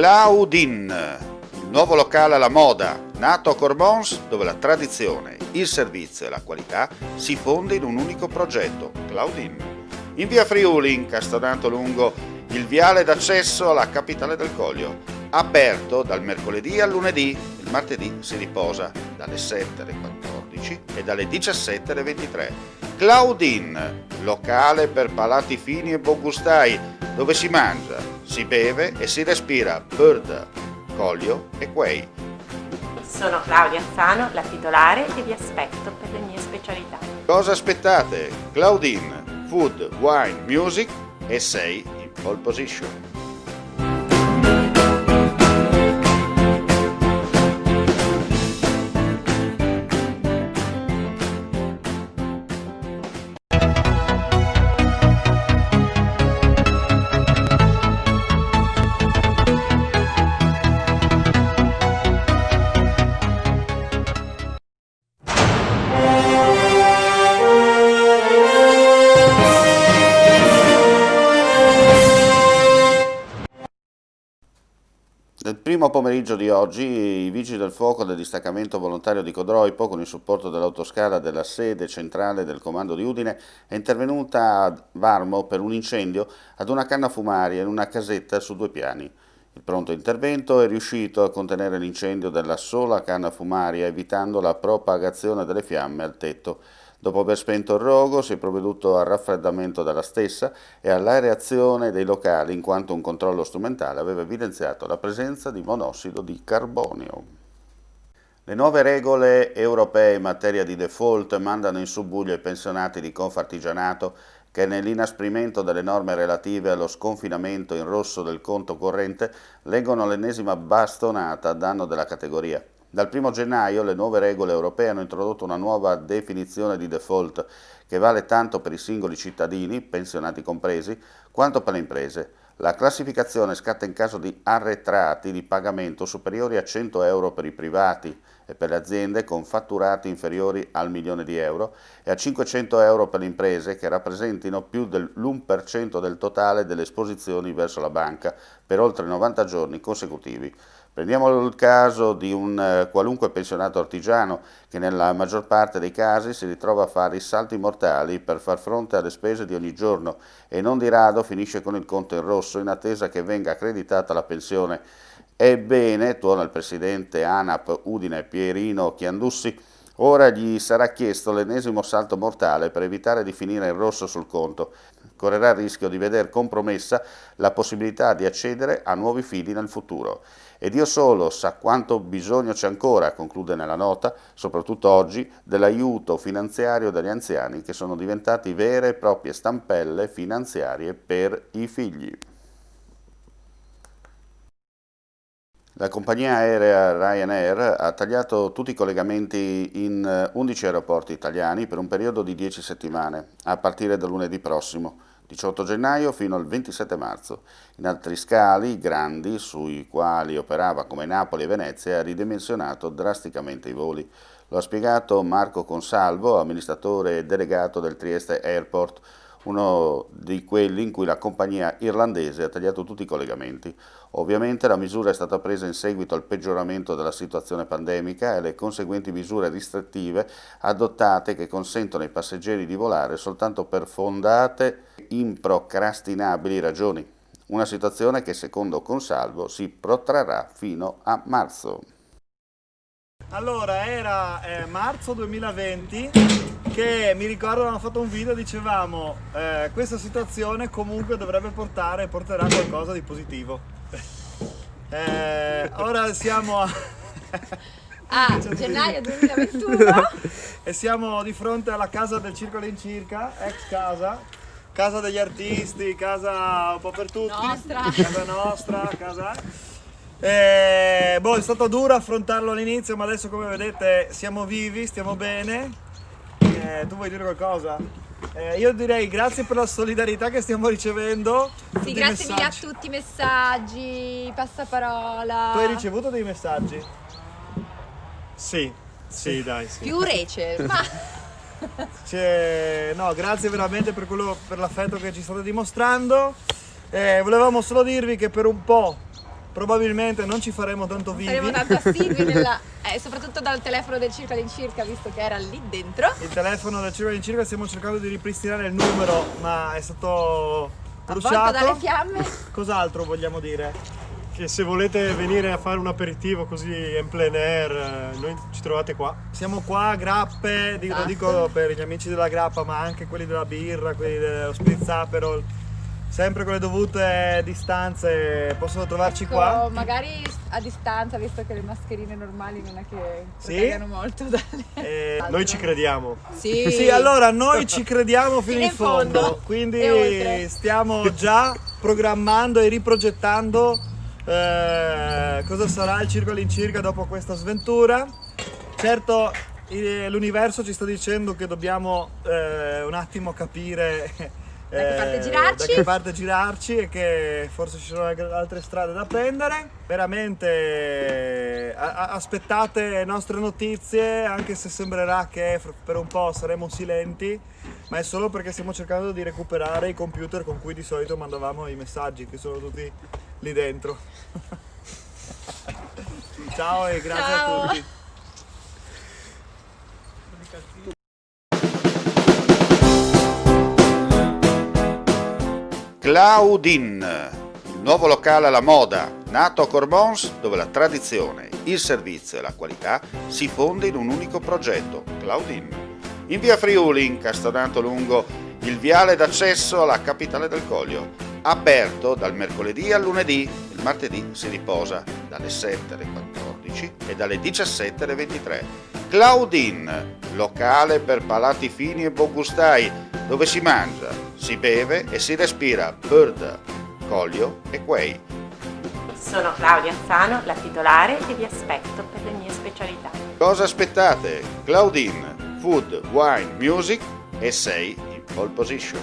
Claudine, il nuovo locale alla moda, nato a Corbons, dove la tradizione, il servizio e la qualità si fonde in un unico progetto, Claudine. In via Friuli, incastonato lungo il viale d'accesso alla capitale del Coglio, aperto dal mercoledì al lunedì, il martedì si riposa dalle 7 alle 14 e dalle 17 alle 23. Claudine, locale per palati fini e buongustai, dove si mangia, si beve e si respira Bird, Coglio e Quay. Sono Claudia Azzano, la titolare, e vi aspetto per le mie specialità. Cosa aspettate? Claudine, food, wine, music e sei in pole position. Nel primo pomeriggio di oggi i vigili del fuoco del distaccamento volontario di Codroipo, con il supporto dell'autoscala della sede centrale del comando di Udine, è intervenuta a Varmo per un incendio ad una canna fumaria in una casetta su 2 piani. Il pronto intervento è riuscito a contenere l'incendio della sola canna fumaria, evitando la propagazione delle fiamme al tetto. Dopo aver spento il rogo si è provveduto al raffreddamento della stessa e all'aerazione dei locali, in quanto un controllo strumentale aveva evidenziato la presenza di monossido di carbonio. Le nuove regole europee in materia di default mandano in subbuglio i pensionati di Confartigianato che nell'inasprimento delle norme relative allo sconfinamento in rosso del conto corrente leggono l'ennesima bastonata a danno della categoria. Dal 1 gennaio le nuove regole europee hanno introdotto una nuova definizione di default che vale tanto per i singoli cittadini, pensionati compresi, quanto per le imprese. La classificazione scatta in caso di arretrati di pagamento superiori a 100 euro per i privati e per le aziende con fatturati inferiori al €1.000.000 e a 500 euro per le imprese che rappresentino più dell'1% del totale delle esposizioni verso la banca per oltre 90 giorni consecutivi. Prendiamo il caso di un qualunque pensionato artigiano che nella maggior parte dei casi si ritrova a fare i salti mortali per far fronte alle spese di ogni giorno e non di rado finisce con il conto in rosso in attesa che venga accreditata la pensione. Ebbene, torna il presidente ANAP Udine Pierino Chiandussi, ora gli sarà chiesto l'ennesimo salto mortale per evitare di finire in rosso sul conto. Correrà il rischio di veder compromessa la possibilità di accedere a nuovi fidi nel futuro. E Dio solo sa quanto bisogno c'è ancora, conclude nella nota, soprattutto oggi, dell'aiuto finanziario degli anziani che sono diventati vere e proprie stampelle finanziarie per i figli. La compagnia aerea Ryanair ha tagliato tutti i collegamenti in 11 aeroporti italiani per un periodo di 10 settimane, a partire da lunedì prossimo, 18 gennaio fino al 27 marzo. In altri scali grandi, sui quali operava come Napoli e Venezia, ha ridimensionato drasticamente i voli. Lo ha spiegato Marco Consalvo, amministratore delegato del Trieste Airport, uno di quelli in cui la compagnia irlandese ha tagliato tutti i collegamenti. Ovviamente la misura è stata presa in seguito al peggioramento della situazione pandemica e alle conseguenti misure restrittive adottate che consentono ai passeggeri di volare soltanto per fondate improcrastinabili ragioni. Una situazione che secondo Consalvo si protrarrà fino a marzo. Allora, era marzo 2020 che mi ricordo avevamo fatto un video, dicevamo questa situazione comunque porterà qualcosa di positivo. Ora siamo a gennaio 2021 e siamo di fronte alla casa del Circolo in Circa, ex casa degli artisti, casa un po' per tutti, casa nostra, è stato duro affrontarlo all'inizio, ma adesso come vedete siamo vivi, stiamo bene. Tu vuoi dire qualcosa? Io direi grazie per la solidarietà che stiamo ricevendo. Sì, grazie mille a tutti i messaggi, passaparola. Tu hai ricevuto dei messaggi? Sì, dai. Sì. Più rece, ma... No, grazie veramente per l'affetto che ci state dimostrando. Volevamo solo dirvi che per un po' probabilmente non ci faremo tanto vivi. Saremo tanto assidui soprattutto dal telefono del Circo all'incirca, visto che era lì dentro. Il telefono del Circo all'incirca, stiamo cercando di ripristinare il numero, ma è stato bruciato. Avvolto dalle fiamme. Cos'altro vogliamo dire? Che se volete venire a fare un aperitivo così in plein air, noi ci trovate qua. Siamo qua a Grappe, lo Esatto. dico per gli amici della Grappa, ma anche quelli della birra, quelli dello Spritzaperol, sempre con le dovute distanze, possono trovarci Ecco, qua. magari a distanza, visto che le mascherine normali non è che Sì? proteggano molto dalle... Noi ci crediamo. Sì. Sì, allora noi ci crediamo fino Fino in in fondo. fondo, E quindi oltre. stiamo già programmando e riprogettando cosa sarà il Circo all'incirca dopo questa sventura. Certo, l'universo ci sta dicendo che dobbiamo un attimo capire Da che parte girarci. da che parte girarci e che forse ci sono anche altre strade da prendere. Veramente aspettate nostre notizie, anche se sembrerà che per un po' saremo silenti, ma è solo perché stiamo cercando di recuperare i computer con cui di solito mandavamo i messaggi, che sono tutti lì dentro. Ciao e grazie Ciao. a tutti. Claudine, il nuovo locale alla moda, nato a Cormons, dove la tradizione, il servizio e la qualità si fonde in un unico progetto, Claudine. In via Friuli, incastonato lungo il viale d'accesso alla capitale del Coglio, aperto dal mercoledì al lunedì, il martedì si riposa dalle 7 alle 14 e dalle 17 alle 23. Claudine, locale per palati fini e buongustai, dove si mangia, si beve e si respira bird, Coglio e quei. Sono Claudia Azzano, la titolare, e vi aspetto per le mie specialità. Cosa aspettate? Claudine, food, wine, music e sei in pole position.